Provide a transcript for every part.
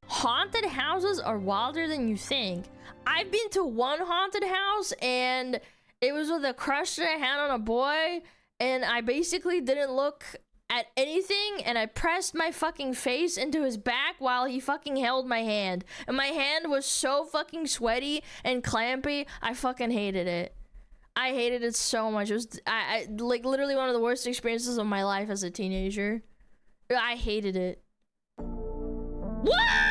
Haunted houses are wilder than you think. I've been to one haunted house and it was with a crush that I had on a boy, and I basically didn't look at anything and I pressed my fucking face into his back while he fucking held my hand. And my hand was so fucking sweaty and clampy, I fucking hated it. I hated it so much. It was I like literally one of the worst experiences of my life as a teenager. I hated it. Wow!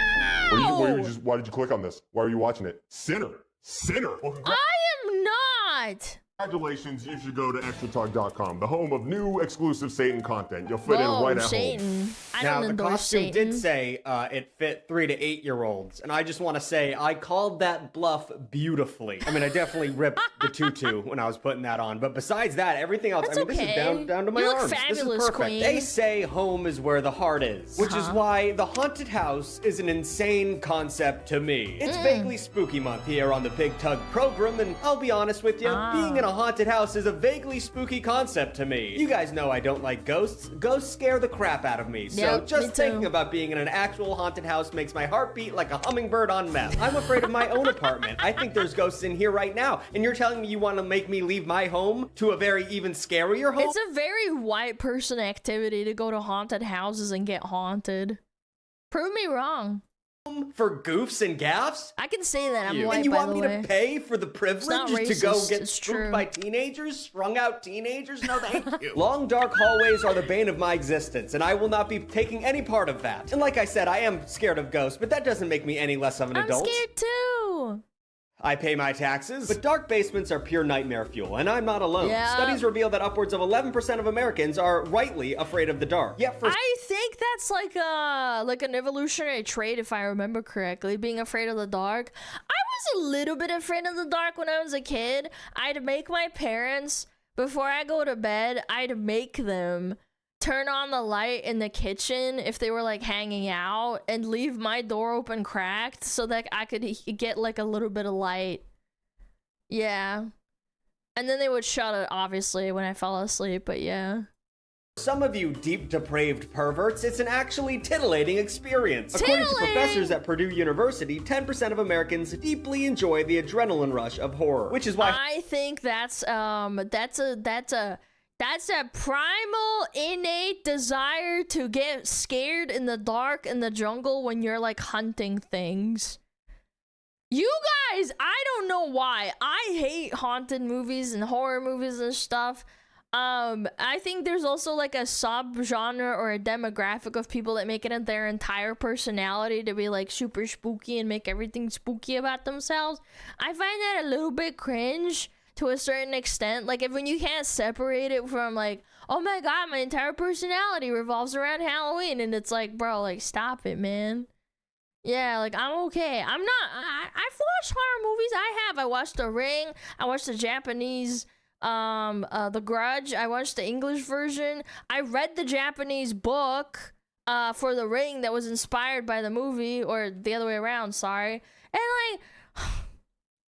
Why did you click on this? Why are you watching it? Sinner! Well, I am not! congratulations, you should go to extratalk.com, the home of new exclusive Satan content. You'll fit in right at Satan. home. I Now, don't the endorse costume Satan. did say it fit 3 to 8 year olds, and I just want to say I called that bluff beautifully. I mean, I definitely ripped the tutu when I was putting that on, but besides that, everything else, That's I mean, okay. this is down to my You look arms. fabulous, this is perfect. queen. They say home is where the heart is, which is why the haunted house is an insane concept to me. It's vaguely spooky month here on the Big Tug program, and I'll be honest with you, being in a haunted house is a vaguely spooky concept to me. You guys know I don't like ghosts. Ghosts scare the crap out of me. So Yep, me just too. thinking about being in an actual haunted house makes my heart beat like a hummingbird on meth. I'm afraid of my own apartment. I think there's ghosts in here right now. And you're telling me you want to make me leave my home to a very even scarier home? It's a very white person activity to go to haunted houses and get haunted. Prove me wrong. For goofs and gaffs? I can say that I'm white, And you by want the me way. to pay for the privilege not to go racist, get it's spooked true. by teenagers? Strung out teenagers? No, thank you. Long, dark hallways are the bane of my existence, and I will not be taking any part of that. And like I said, I am scared of ghosts, but that doesn't make me any less of an I'm adult. scared too. I pay my taxes, but dark basements are pure nightmare fuel, and I'm not alone. Yeah. Studies reveal that upwards of 11% of Americans are rightly afraid of the dark. Yet for I think that's like an evolutionary trait, if I remember correctly, being afraid of the dark. I was a little bit afraid of the dark when I was a kid. I'd make my parents, before I go to bed, I'd make them turn on the light in the kitchen if they were like hanging out and leave my door open cracked so that I could get like a little bit of light. Yeah. And then they would shut it, obviously, when I fell asleep, but yeah. some of you deep depraved perverts, it's an actually titillating experience. According to professors at Purdue University, 10% of Americans deeply enjoy the adrenaline rush of horror, which is why I think that's a primal innate desire to get scared in the dark in the jungle when you're like hunting things. You guys, I don't know why. I hate haunted movies and horror movies and stuff. I think there's also like a sub-genre or a demographic of people that make it their entire personality to be like super spooky and make everything spooky about themselves. I find that a little bit cringe to a certain extent. Like when you can't separate it from like, oh my god, my entire personality revolves around Halloween, and it's like, bro, like stop it, man. Yeah, like I'm okay. I've watched horror movies. I watched The Ring. I watched the Japanese The Grudge. I watched the English version. I read the Japanese book for The Ring that was inspired by the movie, or the other way around, sorry. And like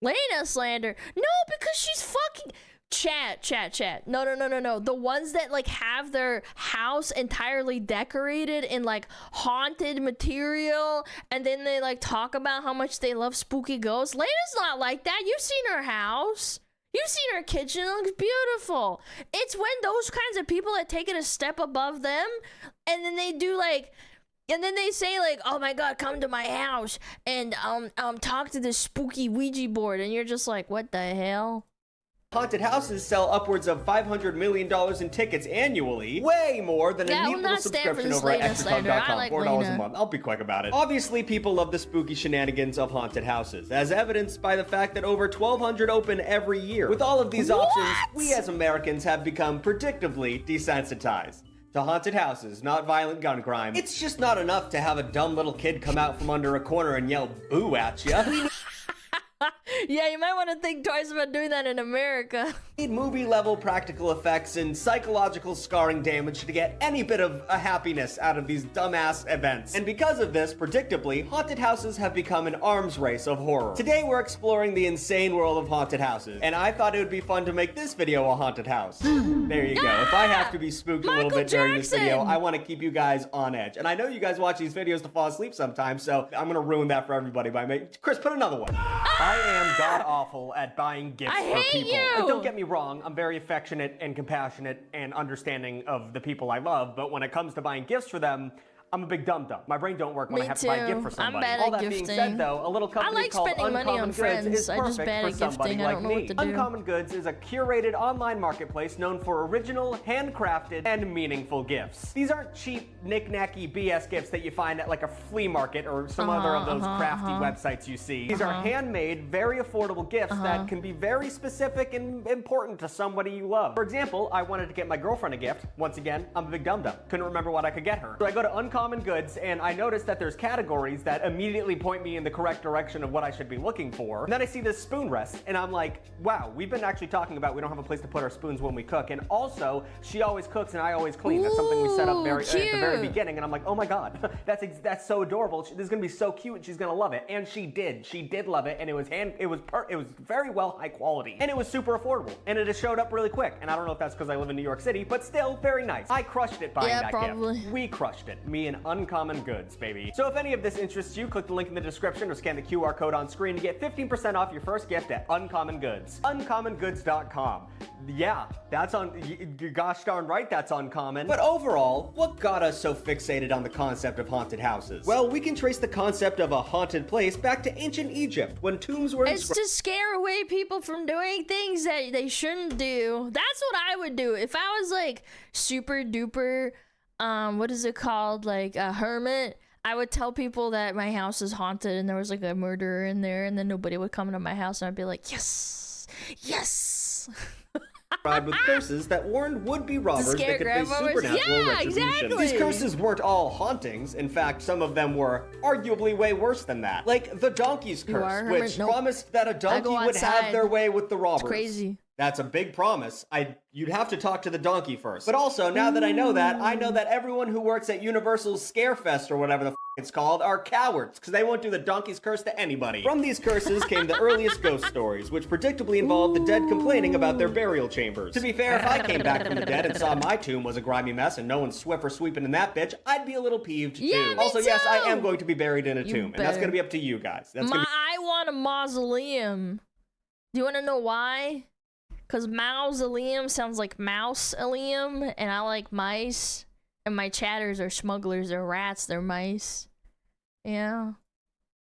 Lena slander. No, because she's fucking chat. No. The ones that like have their house entirely decorated in like haunted material, and then they like talk about how much they love spooky ghosts. Lena's not like that. You've seen her house. You've seen her kitchen. It looks beautiful. It's when those kinds of people that take it a step above them, and then they do like, and then they say like, oh my god, come to my house and talk to this spooky Ouija board, and you're just like, what the hell? haunted houses sell upwards of $500 million in tickets annually, way more than a neat little subscription over at extratalk.com, like $4 a month. I'll be quick about it. Obviously, people love the spooky shenanigans of haunted houses, as evidenced by the fact that over 1,200 open every year. With all of these options, we as Americans have become predictably desensitized to haunted houses, not violent gun crime. It's just not enough to have a dumb little kid come out from under a corner and yell boo at you. Yeah, you might want to think twice about doing that in America. Movie-level practical effects and psychological scarring damage to get any bit of a happiness out of these dumbass events. And because of this, predictably, haunted houses have become an arms race of horror. Today we're exploring the insane world of haunted houses, and I thought it would be fun to make this video a haunted house. There you go. If I have to be spooked a little bit during this video, I want to keep you guys on edge. And I know you guys watch these videos to fall asleep sometimes, so I'm gonna ruin that for everybody by making... Chris, put another one. I am god-awful at buying gifts for people. Like, don't get me wrong, I'm very affectionate and compassionate and understanding of the people I love, but when it comes to buying gifts for them, I'm a big dum-dum. My brain don't work when I have to buy a gift for somebody. I'm bad All at that gifting. being said, though, a little company called Uncommon Goods is perfect for somebody like me. Uncommon Goods is a curated online marketplace known for original, handcrafted, and meaningful gifts. These aren't cheap, knick-knacky BS gifts that you find at like a flea market or some other of those crafty websites you see. These are handmade, very affordable gifts that can be very specific and important to somebody you love. For example, I wanted to get my girlfriend a gift. Once again, I'm a big dum-dum. Couldn't remember what I could get her. So I go to Uncommon Goods, and I noticed that there's categories that immediately point me in the correct direction of what I should be looking for. And then I see this spoon rest, and I'm like, wow, we've been actually talking about we don't have a place to put our spoons when we cook, and also, she always cooks and I always clean. That's something we set up at the very beginning, and I'm like, oh my god, that's so adorable. This is gonna be so cute, and she's gonna love it. And she did. She did love it, and it was very well high quality, and it was super affordable, and it just showed up really quick. And I don't know if that's because I live in New York City, but still very nice. I crushed it buying that gift. We crushed it. Me and Uncommon Goods, baby. So if any of this interests you, click the link in the description or scan the QR code on screen to get 15% off your first gift at Uncommon Goods. UncommonGoods.com. Yeah, that's on, gosh darn right that's uncommon. But overall, what got us so fixated on the concept of haunted houses? Well, we can trace the concept of a haunted place back to ancient Egypt, when tombs were It's to scare away people from doing things that they shouldn't do. That's what I would do. If I was like super duper what is it called, like a hermit, I would tell people that my house is haunted and there was like a murderer in there, and then nobody would come into my house, and I'd be like, yes, yes. With curses that warned would-be robbers that could face supernatural retribution. Exactly. These curses weren't all hauntings. In fact, some of them were arguably way worse than that. Like the donkey's curse, which promised that a donkey would have their way with the robbers. It's crazy. That's a big promise. You'd have to talk to the donkey first. But also, now that I know that everyone who works at Universal's Scarefest or whatever the it's called are cowards, because they won't do the donkey's curse to anybody. From these curses came the earliest ghost stories, which predictably involved the dead complaining about their burial chambers. To be fair, if I came back from the dead and saw my tomb was a grimy mess and no one's Swiffer sweeping in that bitch, I'd be a little peeved too. Also, yes, I am going to be buried in a tomb, and that's going to be up to you guys. I want a mausoleum. Do you want to know why? Because mausoleum sounds like mouse-aleum, and I like mice. And my chatters are smugglers, they're rats, they're mice. Yeah.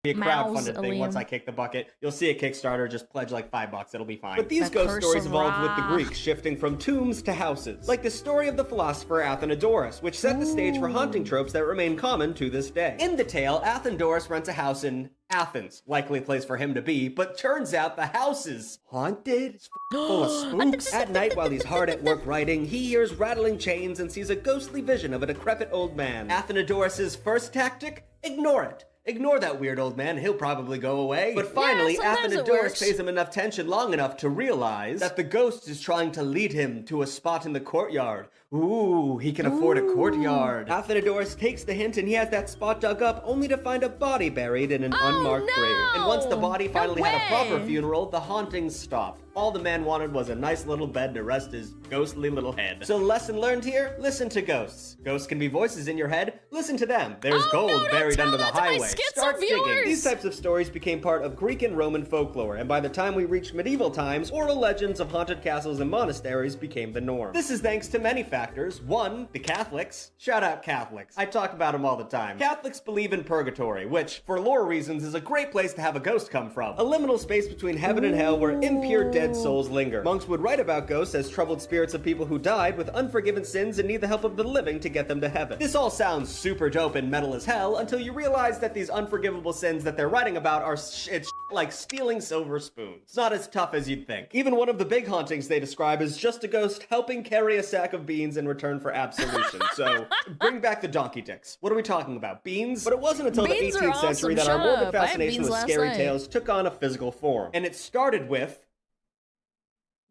Be a crowdfunded thing once I kick the bucket. You'll see a Kickstarter, just pledge like $5, it'll be fine. But these ghost stories evolved with the Greeks, shifting from tombs to houses. Like the story of the philosopher Athenodorus, which set the stage for haunting tropes that remain common to this day. In the tale, Athenodorus rents a house in Athens, likely a place for him to be, but turns out the house is haunted, full of spooks. At night, while he's hard at work writing, he hears rattling chains and sees a ghostly vision of a decrepit old man. Athenodorus' first tactic? Ignore it. Ignore that weird old man, he'll probably go away. But finally, Athenodorus pays him enough tension long enough to realize that the ghost is trying to lead him to a spot in the courtyard. Ooh, he can afford a courtyard. Athenodorus takes the hint and he has that spot dug up, only to find a body buried in an unmarked grave. And once the body finally had a proper funeral, the hauntings stopped. All the man wanted was a nice little bed to rest his ghostly little head. So lesson learned here, listen to ghosts. Ghosts can be voices in your head, listen to them. There's gold buried under the highway. Start digging. These types of stories became part of Greek and Roman folklore, and by the time we reached medieval times, oral legends of haunted castles and monasteries became the norm. This is thanks to many factors. One, the Catholics. Shout out Catholics. I talk about them all the time. Catholics believe in purgatory, which, for lore reasons, is a great place to have a ghost come from. A liminal space between heaven and hell where impure dead souls linger. Monks would write about ghosts as troubled spirits of people who died with unforgiven sins and need the help of the living to get them to heaven. This all sounds super dope and metal as hell until you realize that these unforgivable sins that they're writing about are it's like stealing silver spoons. It's not as tough as you'd think. Even one of the big hauntings they describe is just a ghost helping carry a sack of beans in return for absolution. So, bring back the donkey dicks. What are we talking about? Beans? But it wasn't until Beans the are 18th century awesome. that our Shut morbid up. I had fascination beans with last scary night. tales took on a physical form. And it started with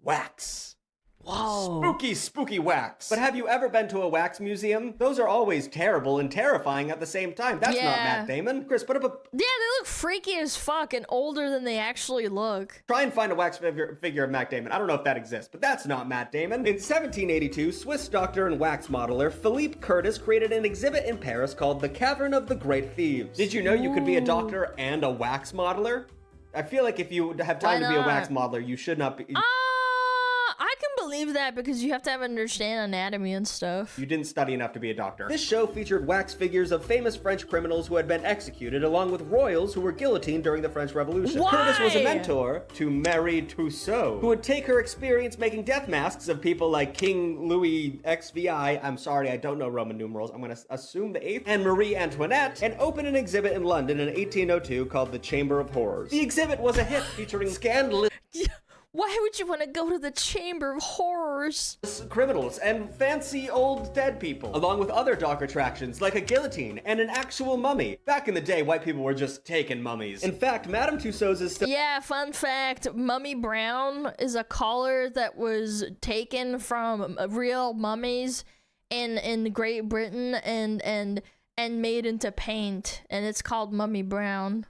wax. Whoa. Spooky wax. But have you ever been to a wax museum? Those are always terrible and terrifying at the same time. That's not Matt Damon. Chris, put up a... Yeah, they look freaky as fuck and older than they actually look. Try and find a wax figure of Matt Damon. I don't know if that exists, but that's not Matt Damon. In 1782, Swiss doctor and wax modeler Philippe Curtis created an exhibit in Paris called The Cavern of the Great Thieves. Did you know you could be a doctor and a wax modeler? I feel like if you have time to be a wax modeler, you should not be... I can believe that because you have to understand anatomy and stuff. You didn't study enough to be a doctor. This show featured wax figures of famous French criminals who had been executed, along with royals who were guillotined during the French Revolution. Why? Curtis was a mentor to Marie Tussaud, who would take her experience making death masks of people like King Louis XVI, I'm sorry, I don't know Roman numerals, I'm gonna assume the 8th, and Marie Antoinette, and open an exhibit in London in 1802 called the Chamber of Horrors. The exhibit was a hit, featuring scandalous Why would you want to go to the Chamber of Horrors? criminals and fancy old dead people, along with other dark attractions like a guillotine and an actual mummy. Back in the day, white people were just taking mummies. In fact, Madame Tussauds is still... Yeah, fun fact, Mummy Brown is a collar that was taken from real mummies in Great Britain and made into paint, and it's called Mummy Brown.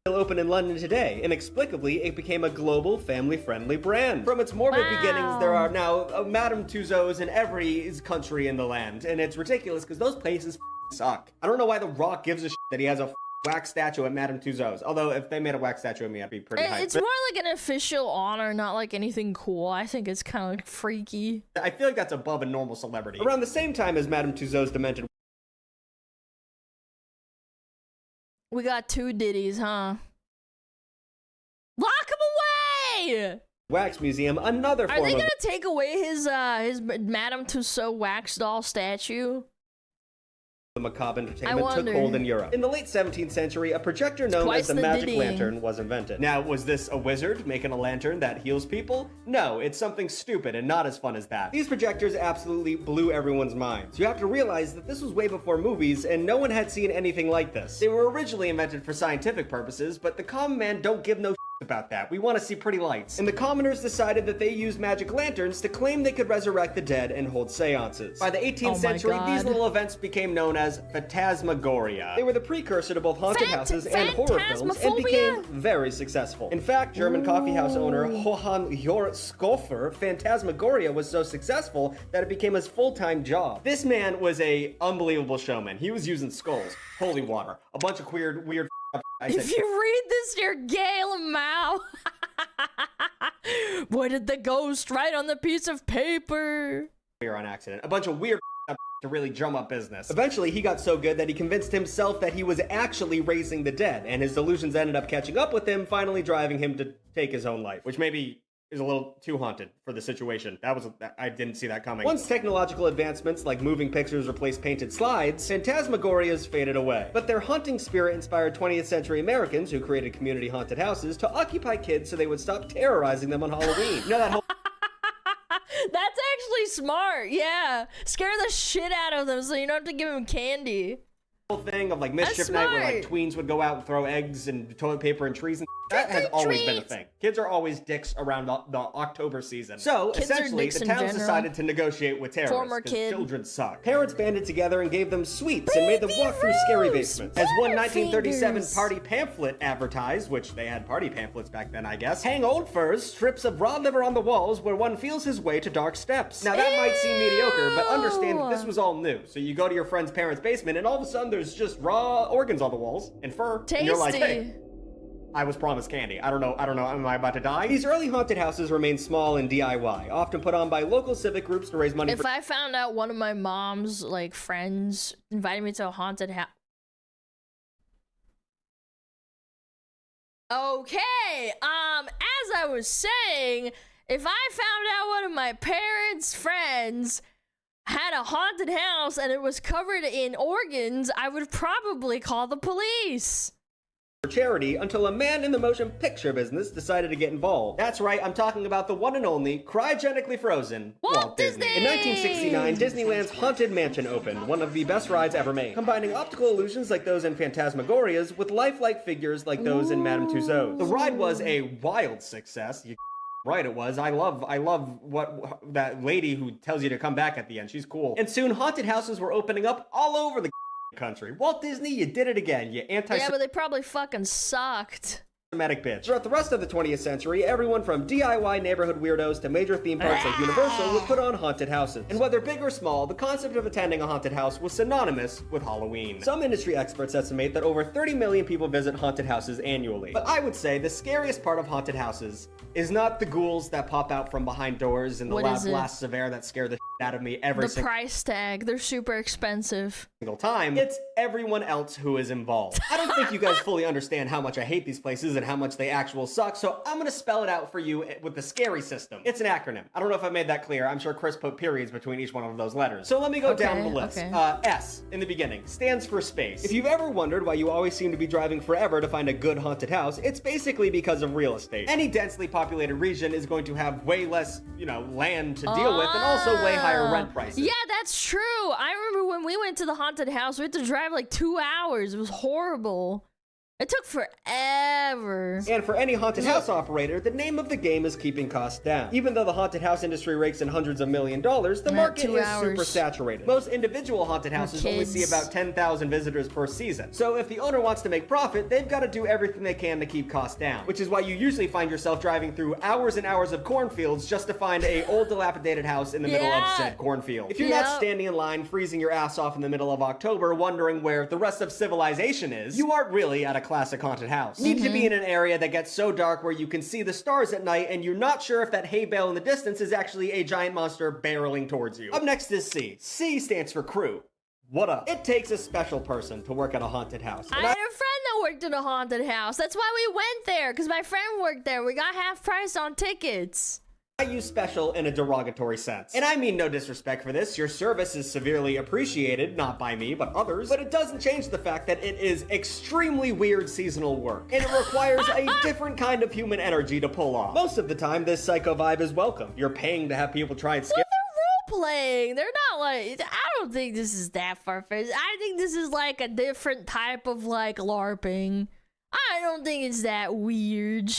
Open in London today. Inexplicably, it became a global, family-friendly brand. From its morbid beginnings, there are now Madame Tussauds in every country in the land, and it's ridiculous because those places suck. I don't know why The Rock gives a shit that he has a wax statue at Madame Tussauds. Although, if they made a wax statue of me, I'd be pretty hyped. It's more like an official honor, not like anything cool. I think it's kind of like freaky. I feel like that's above a normal celebrity. Around the same time as Madame Tussauds' demented... We got two ditties, huh? Lock him away! Wax museum, another Are form they of... gonna take away his Madame Tussauds wax doll statue? The macabre entertainment took hold in Europe. In the late 17th century, a projector known as the magic lantern was invented. Now, was this a wizard making a lantern that heals people? No, it's something stupid and not as fun as that. These projectors absolutely blew everyone's minds. You have to realize that this was way before movies, and no one had seen anything like this. They were originally invented for scientific purposes, but the common man don't give no about that. We want to see pretty lights. And the commoners decided that they used magic lanterns to claim they could resurrect the dead and hold seances. By the 18th century, these little events became known as Fantasmagoria. They were the precursor to both haunted houses and horror films and became very successful. In fact, German coffeehouse owner Johann Jort Skoffer, Fantasmagoria was so successful that it became his full-time job. This man was a unbelievable showman. He was using skulls, holy water, a bunch of weird if you read this, you're gay, Lamau. What did the ghost write on the piece of paper? On accident. A bunch of weird to really drum up business. Eventually, he got so good that he convinced himself that he was actually raising the dead, and his delusions ended up catching up with him, finally driving him to take his own life, which maybe is a little too haunted for the situation. I didn't see that coming. Once technological advancements like moving pictures replaced painted slides, Phantasmagorias faded away. But their haunting spirit inspired 20th century Americans who created community haunted houses to occupy kids so they would stop terrorizing them on Halloween. You know that whole That's actually smart, yeah. Scare the shit out of them so you don't have to give them candy. thing of like mischief night where like tweens would go out and throw eggs and toilet paper and trees and that has always been a thing. Kids are always dicks around the October season. So essentially the towns decided to negotiate with terrorists because children suck. Parents banded together and gave them sweets and made them walk through scary basements. As one 1937 party pamphlet advertised, which they had party pamphlets back then I guess, hang old furs, strips of raw liver on the walls where one feels his way to dark steps. Now that might seem mediocre, but understand that this was all new. So you go to your friend's parents' basement and all of a sudden there's just raw organs on the walls and fur. Tasty. And you're like, hey, I was promised candy. I don't know, am I about to die? These early haunted houses remain small and DIY, often put on by local civic groups to raise money for- If I found out one of my mom's, like, friends invited me to a haunted house... Okay, as I was saying, if I found out one of my parents' friends had a haunted house and it was covered in organs, I would probably call the police. charity until a man in the motion picture business decided to get involved. That's right, I'm talking about the one and only, cryogenically frozen Walt Disney. In 1969, Disneyland's Haunted Mansion opened, one of the best rides ever made, combining optical illusions like those in Fantasmagorias with lifelike figures like those in Madame Tussauds. The ride was a wild success. Right, it was. I love what that lady who tells you to come back at the end. She's cool. And soon, haunted houses were opening up all over the country. Walt Disney, you did it again. You Yeah, but they probably fucking sucked. Bitch. Throughout the rest of the 20th century, everyone from DIY neighborhood weirdos to major theme parks like Universal would put on haunted houses. And whether big or small, the concept of attending a haunted house was synonymous with Halloween. Some industry experts estimate that over 30 million people visit haunted houses annually. But I would say the scariest part of haunted houses is not the ghouls that pop out from behind doors and the loud blasts of air that scare the shit out of me every The price tag, they're super expensive. Single time. It's everyone else who is involved. I don't think you guys fully understand how much I hate these places and how much they actual suck, so I'm gonna spell it out for you with the scary system. It's an acronym. I don't know if I made that clear. I'm sure Chris put periods between each one of those letters. So let me go down the list. S, in the beginning, stands for space. If you've ever wondered why you always seem to be driving forever to find a good haunted house, it's basically because of real estate. Any densely populated region is going to have way less, land to deal with, and also way higher rent prices. Yeah, that's true. I remember when we went to the haunted house, we had to drive like 2 hours. It was horrible. It took forever. And for any haunted house operator, the name of the game is keeping costs down. Even though the haunted house industry rakes in hundreds of $1 million, the market is super saturated. Most individual haunted houses only see about 10,000 visitors per season. So if the owner wants to make profit, they've got to do everything they can to keep costs down. Which is why you usually find yourself driving through hours and hours of cornfields just to find a old dilapidated house in the middle of said cornfield. If you're not standing in line, freezing your ass off in the middle of October, wondering where the rest of civilization is, you aren't really at a classic haunted house. Need to be in an area that gets so dark where you can see the stars at night and you're not sure if that hay bale in the distance is actually a giant monster barreling towards you. Up next is C. C stands for crew. What up? It takes a special person to work at a haunted house. I had a friend that worked in a haunted house. That's why we went there, because my friend worked there. We got half price on tickets. I use special in a derogatory sense. And I mean no disrespect for this. Your service is severely appreciated, not by me, but others. But it doesn't change the fact that it is extremely weird seasonal work. And it requires a different kind of human energy to pull off. Most of the time, this psycho vibe is welcome. You're paying to have people try and scare. Well, they're role-playing. They're not like... I don't think this is that far-fetched. I think this is like a different type of like LARPing. I don't think it's that weird.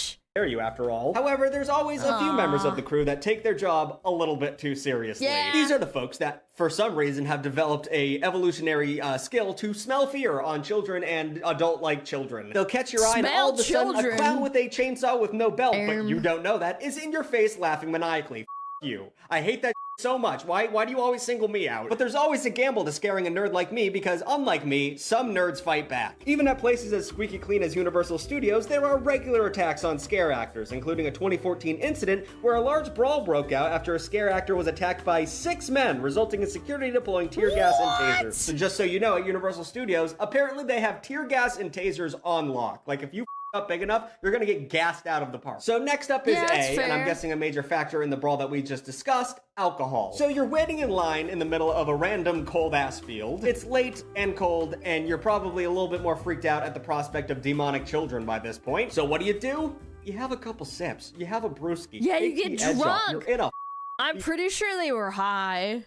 You after all. However, there's always a few members of the crew that take their job a little bit too seriously. These are the folks that, for some reason, have developed a evolutionary skill to smell fear on children and adult-like children. They'll catch your eye and all of a sudden a clown with a chainsaw with no belt, but you don't know that, is in your face laughing maniacally. F you. I hate that so much. Why do you always single me out? But there's always a gamble to scaring a nerd like me because, unlike me, some nerds fight back. Even at places as squeaky clean as Universal Studios, there are regular attacks on scare actors, including a 2014 incident where a large brawl broke out after a scare actor was attacked by 6 men, resulting in security deploying tear gas and tasers. So just so you know, at Universal Studios, apparently they have tear gas and tasers on lock. Like, if you up big enough, you're gonna get gassed out of the park. So next up is A, and I'm guessing a major factor in the brawl that we just discussed, alcohol. So you're waiting in line in the middle of a random cold-ass field. It's late and cold, and you're probably a little bit more freaked out at the prospect of demonic children by this point. So what do? You have a couple sips. You have a brewski. Yeah, you get drunk. You're in a... I'm pretty sure they were high.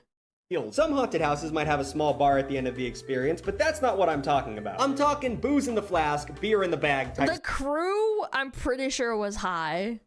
Some haunted houses might have a small bar at the end of the experience, but that's not what I'm talking about. I'm talking booze in the flask, beer in the bag type. The crew, I'm pretty sure, was high.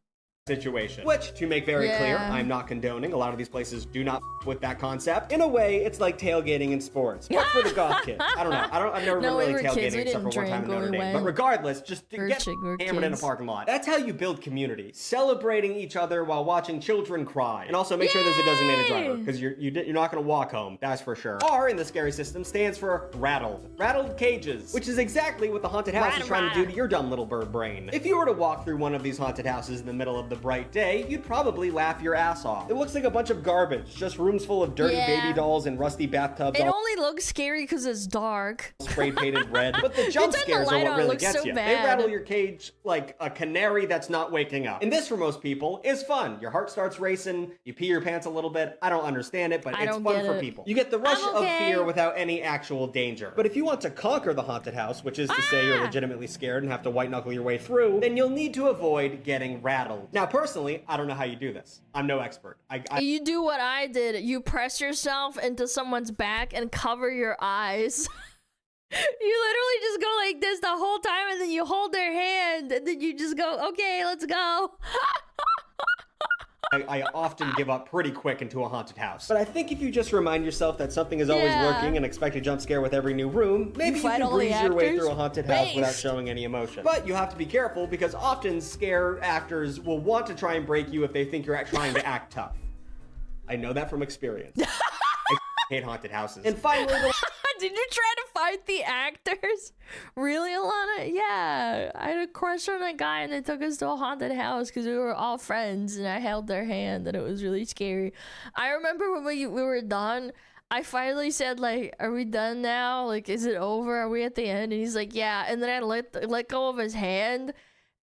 Situation. Which, to make very clear, I'm not condoning. A lot of these places do not with that concept. In a way, it's like tailgating in sports, but for the goth kids. I don't know. I've never been really tailgating except for one time in Notre Dame. But regardless, just to get hammered in a parking lot. That's how you build community. Celebrating each other while watching children cry. And also make sure there's a designated driver, because you're not going to walk home, that's for sure. R in the scary system stands for rattled. Rattled cages, which is exactly what the haunted house is trying to do to your dumb little bird brain. If you were to walk through one of these haunted houses in the middle of the the bright day, you'd probably laugh your ass off. It looks like a bunch of garbage, just rooms full of dirty baby dolls and rusty bathtubs. It only looks scary because it's dark. Spray painted red. But the jump scares are what really gets you. They rattle your cage like a canary that's not waking up. And this, for most people, is fun. Your heart starts racing, you pee your pants a little bit. I don't understand it, but it's fun for people. You get the rush of fear without any actual danger. But if you want to conquer the haunted house, which is to say you're legitimately scared and have to white knuckle your way through, then you'll need to avoid getting rattled. Now, personally, I don't know how you do this. I'm no expert. You do what I did. You press yourself into someone's back and cover your eyes. You literally just go like this the whole time, and then you hold their hand, and then you just go, okay, let's go. I often give up pretty quick into a haunted house. But I think if you just remind yourself that something is always lurking and expect a jump scare with every new room, maybe you can breeze your way through a haunted house without showing any emotion. But you have to be careful, because often scare actors will want to try and break you if they think you're trying to act tough. I know that from experience. I hate haunted houses. And finally, did you try to fight the actors? Really, Alana? Yeah. I had a crush on a guy, and they took us to a haunted house because we were all friends, and I held their hand, and it was really scary. I remember when we were done, I finally said, like, are we done now? Like, is it over? Are we at the end? And he's like, yeah. And then I let go of his hand,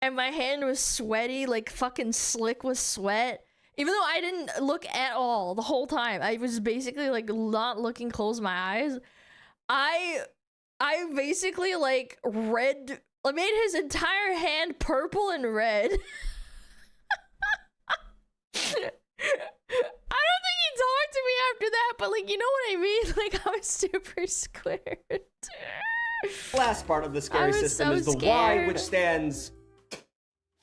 and my hand was sweaty, like fucking slick with sweat. Even though I didn't look at all the whole time. I was basically, like, not looking, close my eyes. I basically, like, I made his entire hand purple and red. I don't think he talked to me after that, but, like, you know what I mean? Like, I was super scared. Last part of the scary system is the Y, which stands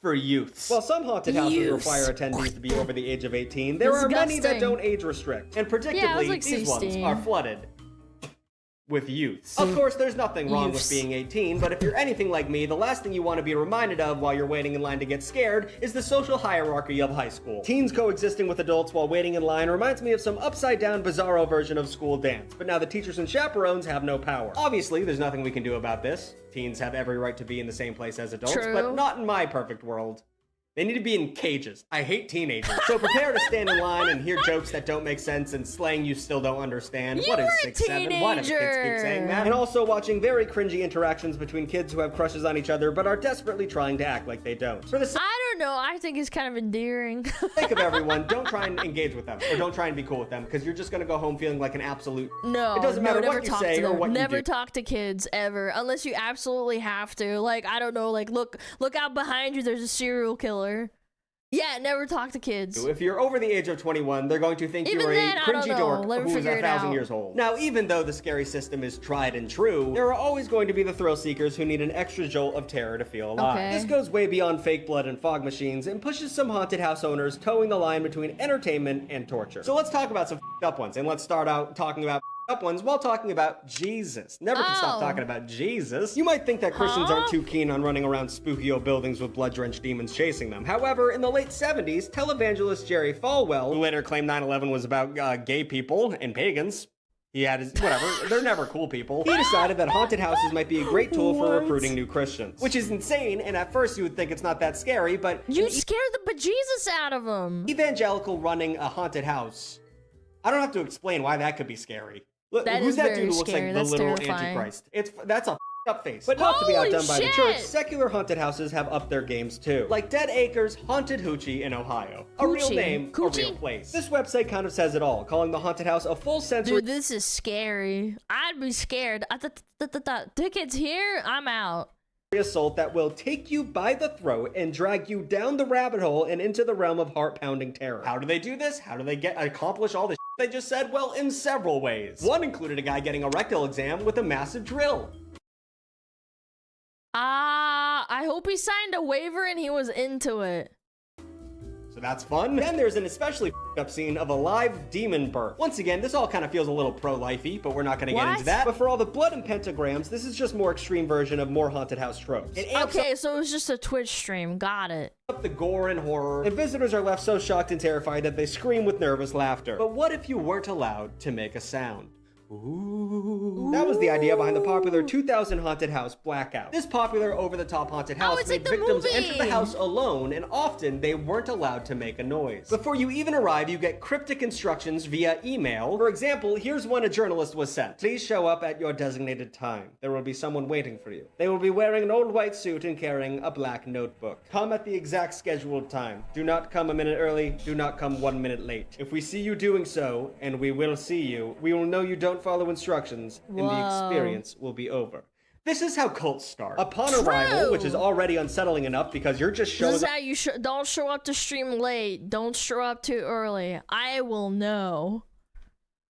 for youths. While some haunted houses require attendees to be over the age of 18, there are many that don't age restrict. And predictably, these ones are flooded with youths. Of course, there's nothing wrong with being 18, but if you're anything like me, the last thing you want to be reminded of while you're waiting in line to get scared is the social hierarchy of high school. Teens coexisting with adults while waiting in line reminds me of some upside-down, bizarro version of school dance, but now the teachers and chaperones have no power. Obviously, there's nothing we can do about this. Teens have every right to be in the same place as adults, but not in my perfect world. They need to be in cages. I hate teenagers. So prepare to stand in line and hear jokes that don't make sense and slang you still don't understand. What is 6'7"? Why do kids keep saying that? And also watching very cringy interactions between kids who have crushes on each other but are desperately trying to act like they don't. For the I don't know. I think it's kind of endearing. sake of everyone, don't try and engage with them, or don't try and be cool with them, because you're just gonna go home feeling like an absolute. No, it doesn't matter what you say or what you do. Never talk to kids ever, unless you absolutely have to. Like, I don't know. Like, look out behind you. There's a serial killer. Yeah, never talk to kids. If you're over the age of 21, they're going to think you're a cringy dork who is 1,000 years old. Now, even though the scary system is tried and true, there are always going to be the thrill seekers who need an extra jolt of terror to feel alive. Okay. This goes way beyond fake blood and fog machines and pushes some haunted house owners towing the line between entertainment and torture. So let's talk about some up ones, and let's start out talking about up ones while talking about Jesus. Never can stop talking about Jesus. You might think that Christians aren't too keen on running around spooky old buildings with blood-drenched demons chasing them. However, in the late 70s, televangelist Jerry Falwell, who later claimed 9/11 was about gay people and pagans, he had his, whatever, they're never cool people. He decided that haunted houses might be a great tool for recruiting new Christians. Which is insane, and at first you would think it's not that scary, but you scared the bejesus out of him. Evangelical running a haunted house. I don't have to explain why that could be scary. Look, who's that dude who looks like the literal Antichrist? That's a up face. But not to be outdone by the church, secular haunted houses have upped their games too. Like Dead Acres Haunted Hoochie in Ohio. A real name, a real place. This website kind of says it all, calling the haunted house a full sensory— Dude, this is scary. I'd be scared. Tickets here, I'm out. Assault that will take you by the throat and drag you down the rabbit hole and into the realm of heart-pounding terror. How do they do this? How do they accomplish all this they just said? Well, in several ways. One included a guy getting a rectal exam with a massive drill. I hope he signed a waiver and he was into it. So that's fun. Then there's an especially up scene of a live demon birth. Once again, this all kind of feels a little pro-lifey, but we're not going to get into that. But for all the blood and pentagrams, this is just more extreme version of more haunted house tropes. Okay, so it was just a Twitch stream. Got it. Up the gore and horror, and visitors are left so shocked and terrified that they scream with nervous laughter. But what if you weren't allowed to make a sound? Ooh. That was the idea behind the popular 2000 haunted house Blackout. This popular over-the-top haunted house made like victims movie. enter the house alone, and often they weren't allowed to make a noise. Before you even arrive, you get cryptic instructions via email. For example, here's one a journalist was sent. Please show up at your designated time. There will be someone waiting for you. They will be wearing an old white suit and carrying a black notebook. Come at the exact scheduled time. Do not come a minute early. Do not come 1 minute late. If we see you doing so, and we will see you, we will know you don't follow instructions, and the experience will be over. This is how cults start. Upon arrival, which is already unsettling enough because you're just showing This is how you don't show up to stream late. Don't show up too early. I will know.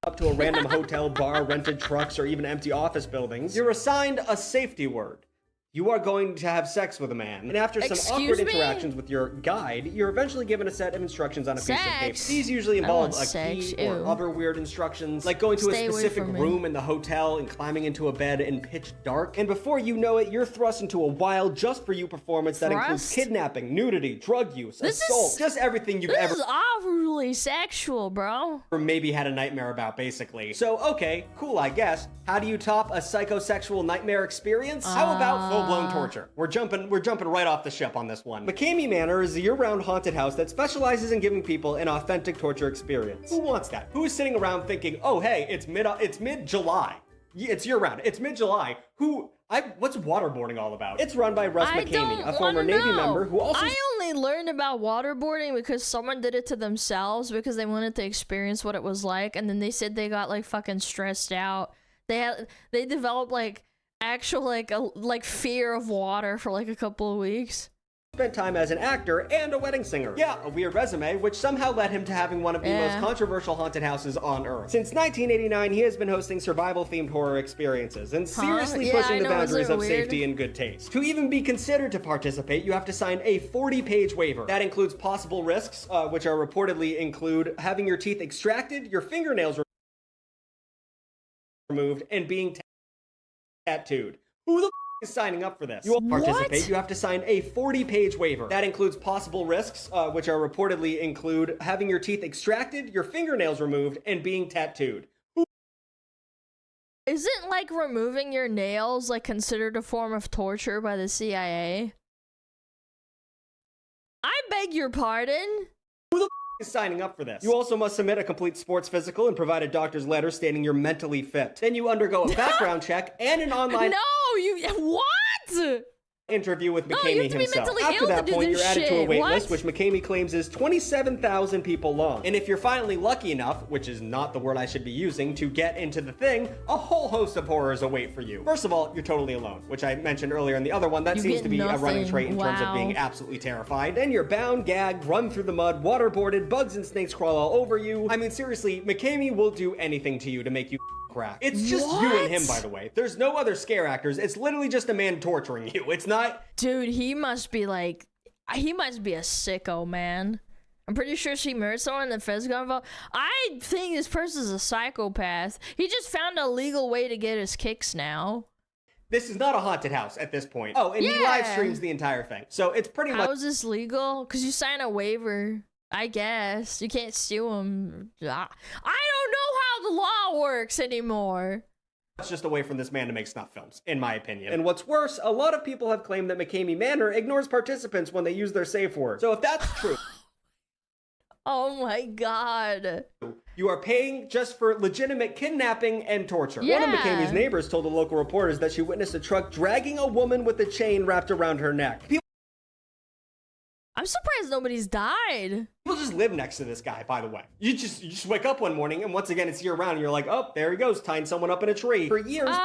Up to a random hotel, bar, rented trucks, or even empty office buildings. You're assigned a safety word. You are going to have sex with a man, and after some awkward interactions with your guide, you're eventually given a set of instructions on a piece of paper. These usually involve a key or other weird instructions, like going to a specific room in the hotel and climbing into a bed in pitch dark. And before you know it, you're thrust into a wild just-for-you performance that includes kidnapping, nudity, drug use, assault, just everything you've ever... This is awfully sexual, bro. Or maybe had a nightmare about, basically. So, okay, cool, I guess. How do you top a psychosexual nightmare experience? How about full-blown torture? We're jumping right off the ship on this one. Macabre Manor is a year-round haunted house that specializes in giving people an authentic torture experience. Who wants that? Who is sitting around thinking, oh hey, it's mid-July. It's year-round. It's mid-July. What's waterboarding all about? It's run by Russ McCamey, a former Navy member who also... I only learned about waterboarding because someone did it to themselves because they wanted to experience what it was like, and then they said they got like fucking stressed out. They developed like actual like fear of water for like a couple of weeks. Spent time as an actor and a wedding singer. Yeah, a weird resume, which somehow led him to having one of the most controversial haunted houses on Earth. Since 1989, he has been hosting survival-themed horror experiences and seriously pushing the boundaries of safety and good taste. To even be considered to participate, you have to sign a 40-page waiver. That includes possible risks, which are reportedly include having your teeth extracted, your fingernails removed, and being tattooed. Who the is signing up for this? You will participate. You have to sign a 40-page waiver. That includes possible risks, which are reportedly include having your teeth extracted, your fingernails removed, and being tattooed. Isn't like removing your nails like considered a form of torture by the CIA? I beg your pardon? Who the is signing up for this? You also must submit a complete sports physical and provide a doctor's letter stating you're mentally fit. Then you undergo a background check and an online what? Interview with McCamey himself. After that point, you're added to a wait list, which McCamey claims is 27,000 people long. And if you're finally lucky enough, which is not the word I should be using, to get into the thing, a whole host of horrors await for you. First of all, you're totally alone, which I mentioned earlier in the other one. That seems to be a running trait in terms of being absolutely terrified. Then you're bound, gagged, run through the mud, waterboarded, bugs and snakes crawl all over you. I mean, seriously, McCamey will do anything to you to make you crack. It's just you and him, by the way. There's no other scare actors. It's literally just a man torturing you. It's not... Dude, he must be a sicko, man. I'm pretty sure she murdered someone and the feds got involved. I think this person's a psychopath. He just found a legal way to get his kicks now. This is not a haunted house at this point. Oh, and he live streams the entire thing. So it's pretty much... How is this legal? Because you sign a waiver. I guess. You can't sue him. I don't know how the law works anymore. It's just a way for this man to make snuff films, in my opinion. And what's worse, a lot of people have claimed that Macabre Manor ignores participants when they use their safe word. So if that's true... Oh my god. You are paying just for legitimate kidnapping and torture. One of McCamey's neighbors told the local reporters that she witnessed a truck dragging a woman with a chain wrapped around her neck. I'm surprised nobody's died. People just live next to this guy, by the way. You just wake up one morning and once again it's year round and you're like, oh, there he goes, tying someone up in a tree. For years.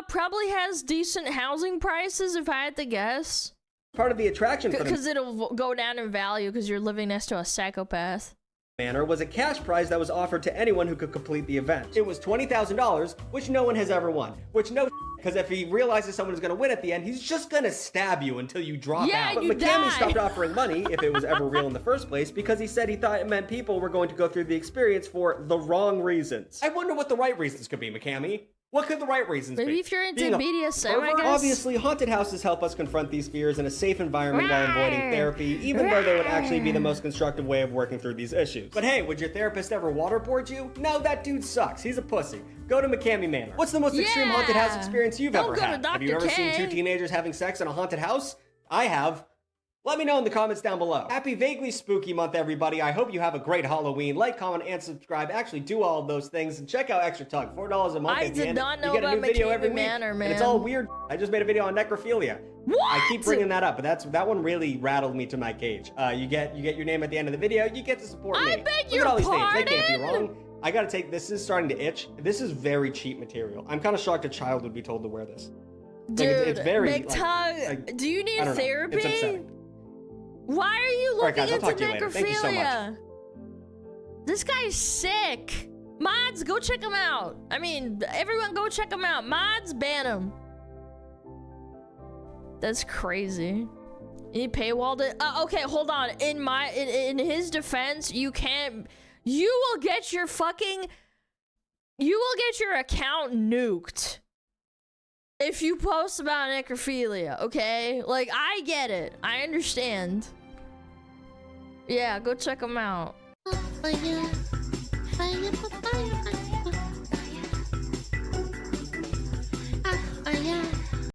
Probably has decent housing prices if I had to guess. Part of the attraction for because it'll go down in value because you're living next to a psychopath. Manor was a cash prize that was offered to anyone who could complete the event. It was $20,000, which no one has ever won. Which because if he realizes someone is going to win at the end, he's just going to stab you until you drop out. But McCamey stopped offering money, if it was ever real in the first place, because he said he thought it meant people were going to go through the experience for the wrong reasons. I wonder what the right reasons could be, McCamey. What could the right reasons be? Maybe if you're into Being a BDSM, I pervert? guess. Obviously, haunted houses help us confront these fears in a safe environment while avoiding therapy, even though they would actually be the most constructive way of working through these issues. But hey, would your therapist ever waterboard you? No, that dude sucks. He's a pussy. Go to Macabre Manor. What's the most extreme haunted house experience you've Don't ever go to had? Have you Dr. ever seen K. 2 teenagers having sex in a haunted house? I have. Let me know in the comments down below. Happy Vaguely Spooky Month, everybody. I hope you have a great Halloween. Like, comment, and subscribe. Actually, do all of those things. And check out Extra Tug. $4 a month. I at the did end. not know you get a about new video every Macabre week, Manor, man. and it's all weird. I just made a video on necrophilia. What? I keep bringing that up, but that one really rattled me to my cage. You get your name at the end of the video. You get to support me. I beg Look at all these your names. They can't be pardon? wrong. I gotta take this. Is starting to itch. This is very cheap material. I'm kind of shocked a child would be told to wear this. Dude, it's very McTug, do you need I don't know. therapy? It's upsetting. Why are you All right, looking guys, I'll talk to you into later. Thank you so much. necrophilia? This guy's sick. Mods, go check him out. I mean, everyone go check him out. Mods, ban him. That's crazy. He paywalled it. Okay, hold on. In his defense, you can't. You will get your account nuked if you post about necrophilia. Okay, like I get it. I understand. Yeah, go check him out. Fire, fire, fire.